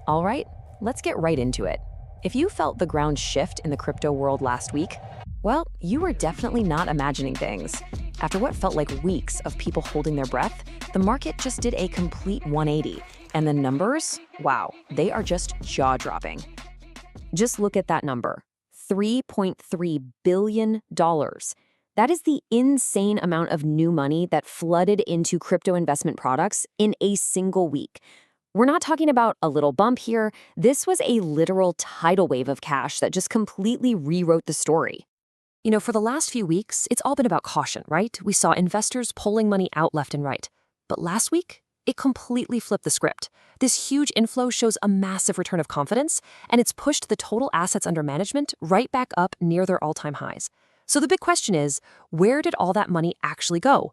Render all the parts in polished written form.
All right, let's get right into it. If you felt the ground shift in the crypto world last week, well, you were definitely not imagining things. After what felt like weeks of people holding their breath, the market just did a complete 180. And the numbers, wow, they are just jaw-dropping. Just look at that number, $3.3 billion. That is the insane amount of new money that flooded into crypto investment products in a single week. We're not talking about a little bump here. This was a literal tidal wave of cash that just completely rewrote the story. For the last few weeks, it's all been about caution, right? We saw investors pulling money out left and right. But last week, it completely flipped the script. This huge inflow shows a massive return of confidence, and it's pushed the total assets under management right back up near their all-time highs. So the big question is, where did all that money actually go?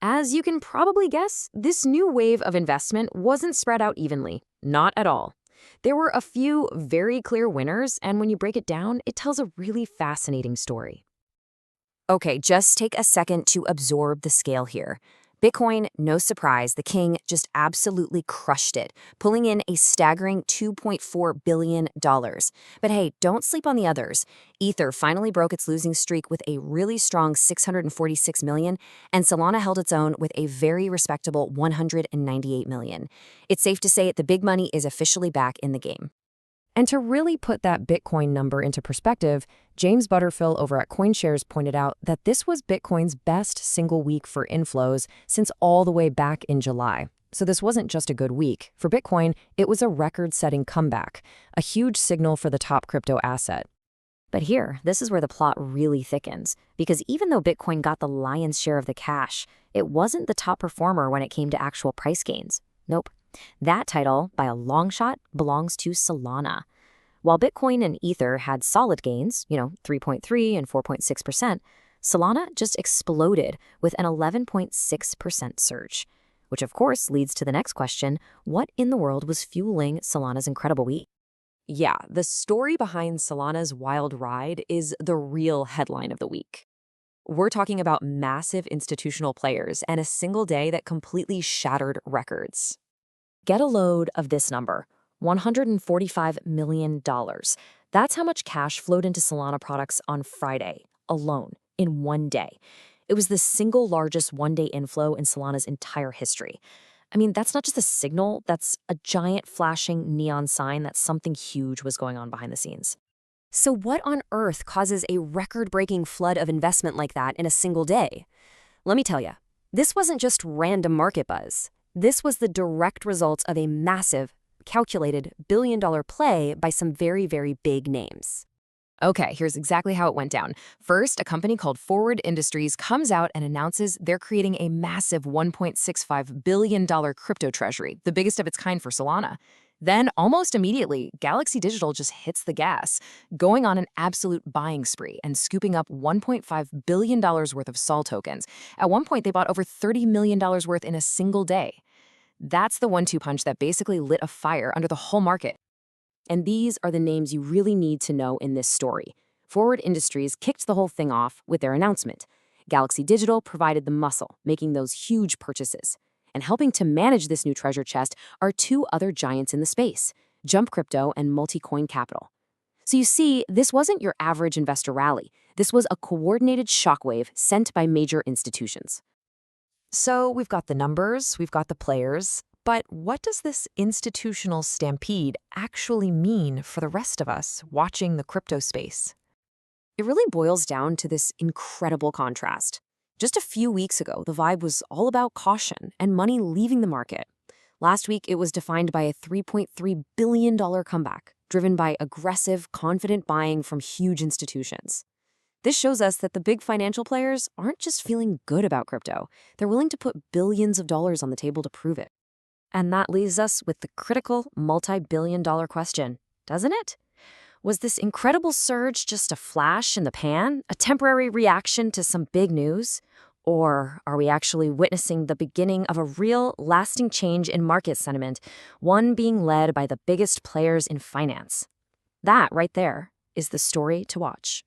As you can probably guess, this new wave of investment wasn't spread out evenly. Not at all. There were a few very clear winners, and when you break it down, it tells a really fascinating story. Okay, just take a second to absorb the scale here. Bitcoin, no surprise, the king just absolutely crushed it, pulling in a staggering $2.4 billion. But hey, don't sleep on the others. Ether finally broke its losing streak with a really strong $646 million, and Solana held its own with a very respectable $198 million. It's safe to say the big money is officially back in the game. And to really put that Bitcoin number into perspective, James Butterfill over at CoinShares pointed out that this was Bitcoin's best single week for inflows since all the way back in July. So this wasn't just a good week. For Bitcoin, it was a record-setting comeback, a huge signal for the top crypto asset. But here, this is where the plot really thickens, because even though Bitcoin got the lion's share of the cash, it wasn't the top performer when it came to actual price gains. Nope. That title, by a long shot, belongs to Solana. While Bitcoin and Ether had solid gains, 3.3 and 4.6%, Solana just exploded with an 11.6% surge. Which of course leads to the next question, what in the world was fueling Solana's incredible week? Yeah, the story behind Solana's wild ride is the real headline of the week. We're talking about massive institutional players and a single day that completely shattered records. Get a load of this number, $145 million. That's how much cash flowed into Solana products on Friday, alone, in one day. It was the single largest one-day inflow in Solana's entire history. I mean, that's not just a signal, that's a giant flashing neon sign that something huge was going on behind the scenes. So what on earth causes a record-breaking flood of investment like that in a single day? Let me tell you, this wasn't just random market buzz. This was the direct result of a massive, calculated billion-dollar play by some very, very big names. Okay, here's exactly how it went down. First, a company called Forward Industries comes out and announces they're creating a massive $1.65 billion crypto treasury, the biggest of its kind for Solana. Then, almost immediately, Galaxy Digital just hits the gas, going on an absolute buying spree and scooping up $1.5 billion worth of SOL tokens. At one point, they bought over $30 million worth in a single day. That's the one-two punch that basically lit a fire under the whole market. And these are the names you really need to know in this story. Forward Industries kicked the whole thing off with their announcement. Galaxy Digital provided the muscle, making those huge purchases. And helping to manage this new treasure chest are two other giants in the space, Jump Crypto and Multicoin Capital. So you see, this wasn't your average investor rally. This was a coordinated shockwave sent by major institutions. So we've got the numbers, we've got the players, but what does this institutional stampede actually mean for the rest of us watching the crypto space? It really boils down to this incredible contrast. Just a few weeks ago, the vibe was all about caution and money leaving the market. Last week, it was defined by a $3.3 billion comeback, driven by aggressive, confident buying from huge institutions. This shows us that the big financial players aren't just feeling good about crypto. They're willing to put billions of dollars on the table to prove it. And that leaves us with the critical multi-billion-dollar question, doesn't it? Was this incredible surge just a flash in the pan, a temporary reaction to some big news? Or are we actually witnessing the beginning of a real, lasting change in market sentiment, one being led by the biggest players in finance? That right there is the story to watch.